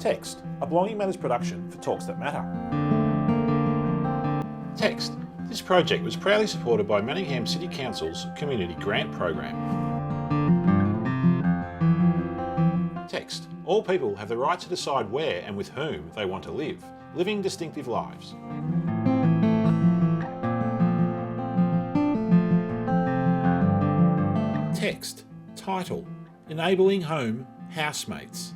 Text, a Belonging Matters production for Talks That Matter. Text. This project was proudly supported by Manningham City Council's Community Grant Program. Text. All people have the right to decide where and with whom they want to live, living distinctive lives. Text. Title. Enabling Home Housemates.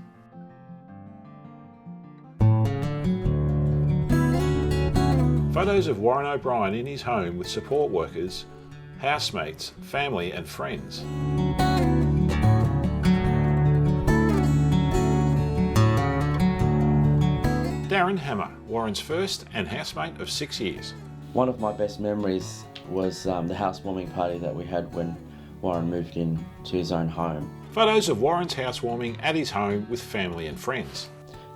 Photos of Warren O'Brien in his home with support workers, housemates, family and friends. Darren Hammer, Warren's first and housemate of 6 years. One of my best memories was the housewarming party that we had when Warren moved in to his own home. Photos of Warren's housewarming at his home with family and friends.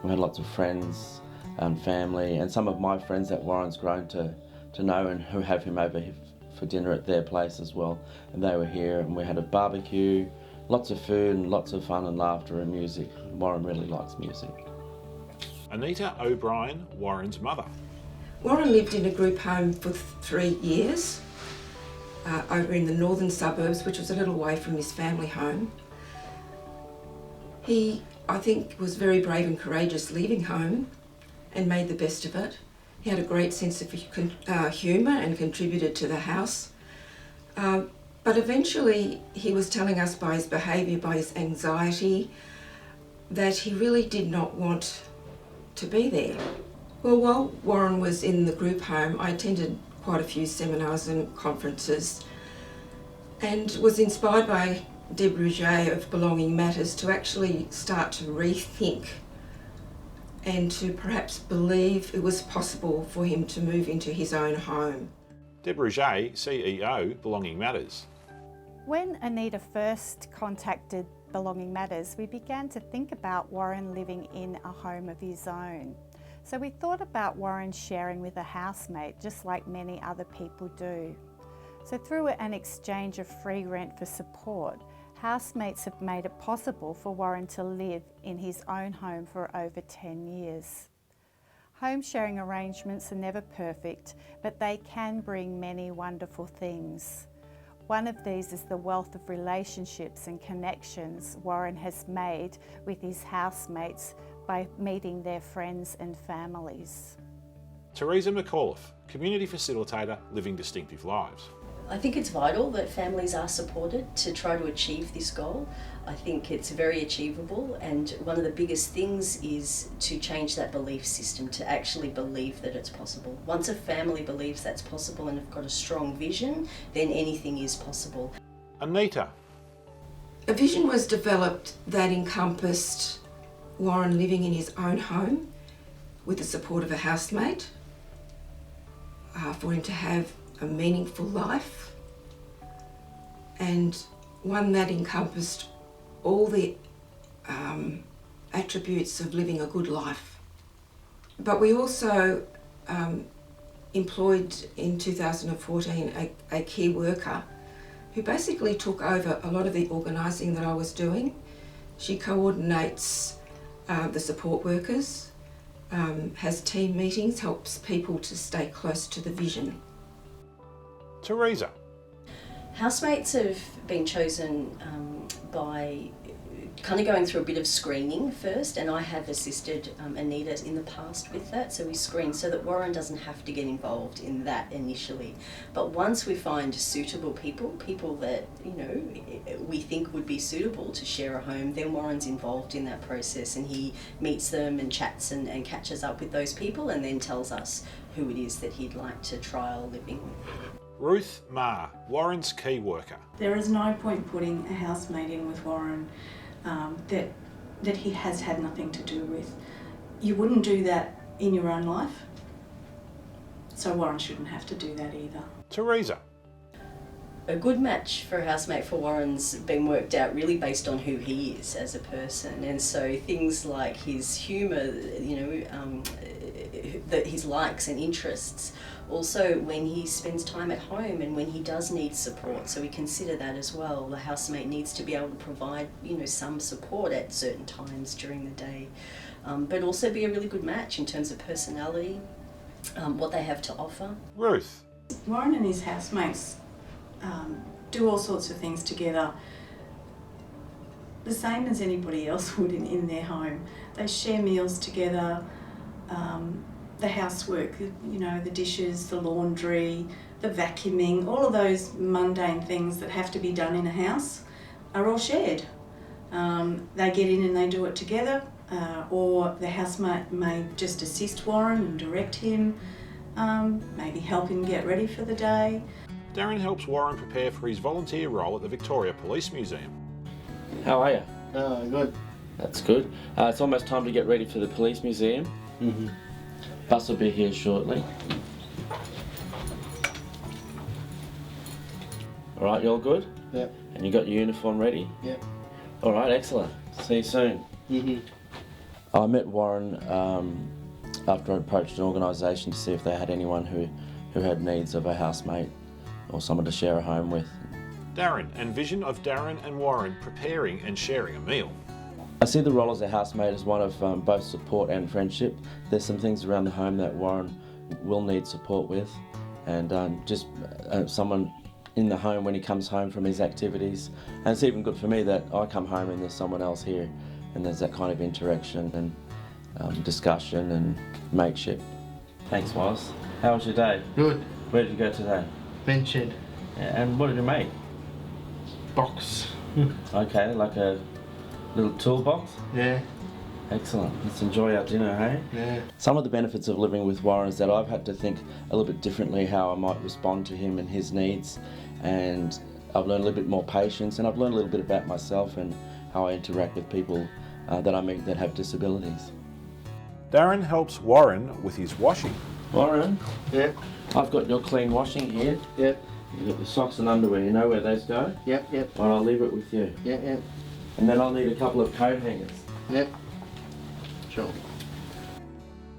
We had lots of friends and family, and some of my friends that Warren's grown to know and who have him over for dinner at their place as well. And they were here and we had a barbecue, lots of food and lots of fun and laughter and music. Warren really likes music. Anita O'Brien, Warren's mother. Warren lived in a group home for 3 years over in the northern suburbs, which was a little way from his family home. He, I think, was very brave and courageous leaving home and made the best of it. He had a great sense of humour and contributed to the house. But eventually he was telling us by his behaviour, by his anxiety, that he really did not want to be there. Well, while Warren was in the group home, I attended quite a few seminars and conferences and was inspired by Deb Rouget of Belonging Matters to actually start to rethink and to perhaps believe it was possible for him to move into his own home. Deb Rouget, CEO, Belonging Matters. When Anita first contacted Belonging Matters, we began to think about Warren living in a home of his own. So we thought about Warren sharing with a housemate, just like many other people do. So through an exchange of free rent for support, housemates have made it possible for Warren to live in his own home for over 10 years. Home sharing arrangements are never perfect, but they can bring many wonderful things. One of these is the wealth of relationships and connections Warren has made with his housemates by meeting their friends and families. Teresa McAuliffe, Community Facilitator, Living Distinctive Lives. I think it's vital that families are supported to try to achieve this goal. I think it's very achievable, and one of the biggest things is to change that belief system, to actually believe that it's possible. Once a family believes that's possible and have got a strong vision, then anything is possible. Anita. A vision was developed that encompassed Warren living in his own home with the support of a housemate, for him to have a meaningful life, and one that encompassed all the attributes of living a good life. But we also employed in 2014 a key worker who basically took over a lot of the organising that I was doing. She coordinates the support workers, has team meetings, helps people to stay close to the vision. Teresa. Housemates have been chosen by kind of going through a bit of screening first, and I have assisted Anita in the past with that. So we screen so that Warren doesn't have to get involved in that initially. But once we find suitable people that, you know, we think would be suitable to share a home, then Warren's involved in that process, and he meets them and chats and catches up with those people, and then tells us who it is that he'd like to trial living with. Ruth Marr, Warren's key worker. There is no point putting a housemate in with Warren that he has had nothing to do with. You wouldn't do that in your own life, so Warren shouldn't have to do that either. Teresa. A good match for a housemate for Warren's been worked out really based on who he is as a person, and so things like his humour, his likes and interests. Also, when he spends time at home and when he does need support, so we consider that as well. The housemate needs to be able to provide, some support at certain times during the day, but also be a really good match in terms of personality, what they have to offer. Ruth. Warren and his housemates do all sorts of things together, the same as anybody else would in their home. They share meals together, the housework, the dishes, the laundry, the vacuuming, all of those mundane things that have to be done in a house are all shared. They get in and they do it together, or the housemate may just assist Warren and direct him, maybe help him get ready for the day. Darren helps Warren prepare for his volunteer role at the Victoria Police Museum. How are you? Good. That's good. It's almost time to get ready for the police museum. Mm-hmm. Bus will be here shortly. All right, you all good? Yep. And you got your uniform ready? Yep. All right, excellent. See you soon. Mm-hmm. I met Warren after I approached an organisation to see if they had anyone who had needs of a housemate or someone to share a home with. Darren and vision of Darren and Warren preparing and sharing a meal. I see the role as a housemate as one of both support and friendship. There's some things around the home that Warren will need support with, and just someone in the home when he comes home from his activities. And it's even good for me that I come home and there's someone else here, and there's that kind of interaction and discussion and mateship. Thanks, Waz. How was your day? Good. Where did you go today? Bench shed. Yeah, and what did you make? Box. Okay, like a little toolbox? Yeah. Excellent. Let's enjoy our dinner, hey? Yeah. Some of the benefits of living with Warren is that I've had to think a little bit differently how I might respond to him and his needs, and I've learned a little bit more patience, and I've learned a little bit about myself and how I interact with people that I meet that have disabilities. Darren helps Warren with his washing. Warren, Yep. I've got your clean washing here. Yep. You've got your socks and underwear, you know where those go? Yep. Yep. Well, I'll leave it with you. Yep. Yep. And then I'll need a couple of coat hangers. Yep. Sure.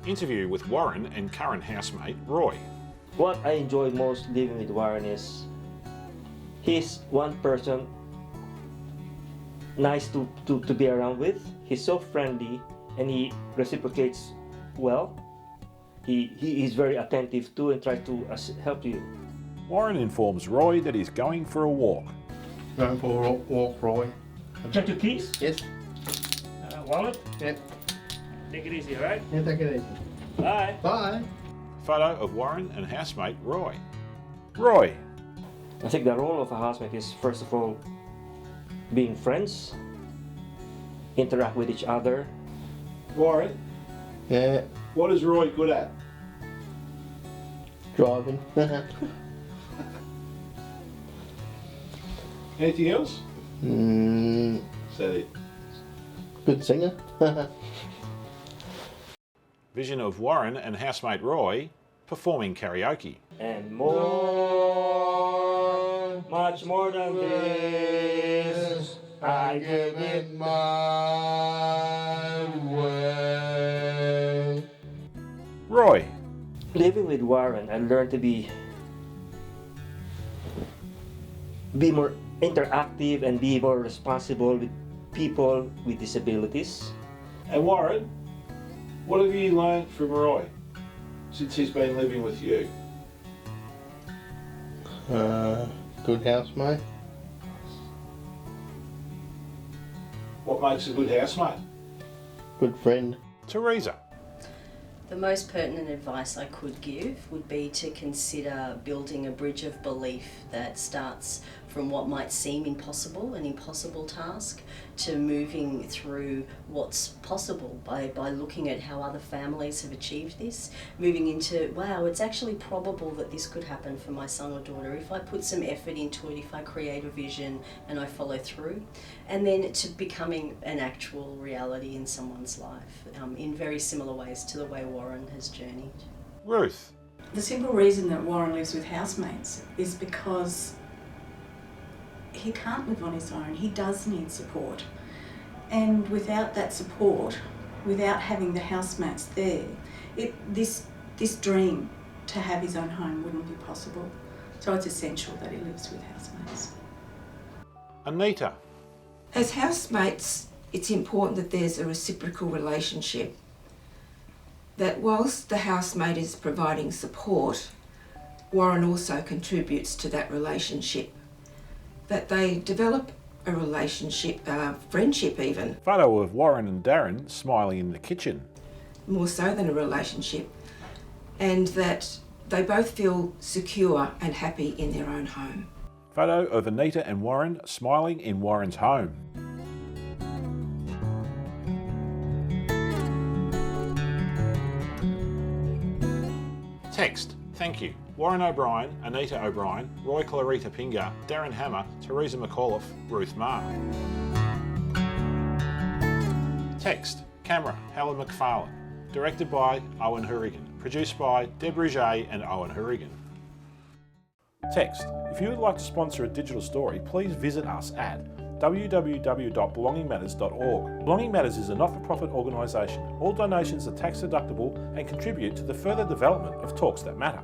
Interview with Warren and current housemate Roy. What I enjoy most living with Warren is he's one person nice to be around with. He's so friendly and he reciprocates well. He is very attentive too and tries to help you. Warren informs Roy that he's going for a walk. Going for a walk, Roy. Check your keys, Yes. wallet. Yep. Take it easy, alright? Yeah, take it easy. Bye. Bye. Photo of Warren and housemate Roy. Roy. I think the role of a housemate is first of all being friends, interact with each other. Warren, Yeah. what is Roy good at? Driving. Anything else? Mm, Is that it? good singer. Vision of Warren and housemate Roy performing karaoke. And more, much more than this, I give it my way. Roy. Living with Warren, I learned to be more interactive and be more responsible with people with disabilities. And Warren, what have you learned from Roy since he's been living with you? Good housemate. What makes a good housemate? Good friend. Teresa. The most pertinent advice I could give would be to consider building a bridge of belief that starts from what might seem impossible, an impossible task, to moving through what's possible by looking at how other families have achieved this, moving into, wow, it's actually probable that this could happen for my son or daughter if I put some effort into it, if I create a vision and I follow through, and then to becoming an actual reality in someone's life, in very similar ways to the way Warren has journeyed. Ruth. The simple reason that Warren lives with housemates is because he can't live on his own. He does need support. And without that support, without having the housemates there, This dream to have his own home wouldn't be possible. So it's essential that he lives with housemates. Anita. As housemates, it's important that there's a reciprocal relationship. That whilst the housemate is providing support, Warren also contributes to that relationship. That they develop a relationship, friendship even. Photo of Warren and Darren smiling in the kitchen. More so than a relationship. And that they both feel secure and happy in their own home. Photo of Anita and Warren smiling in Warren's home. Text, thank you. Warren O'Brien, Anita O'Brien, Roy Clarita Pinga, Darren Hammer, Teresa McAuliffe, Ruth Marr. Text, camera, Helen McFarlane. Directed by Owen Hourigan. Produced by Deb Rouget and Owen Hourigan. Text, if you would like to sponsor a digital story, please visit us at www.belongingmatters.org. Belonging Matters is a not-for-profit organisation. All donations are tax deductible and contribute to the further development of Talks That Matter.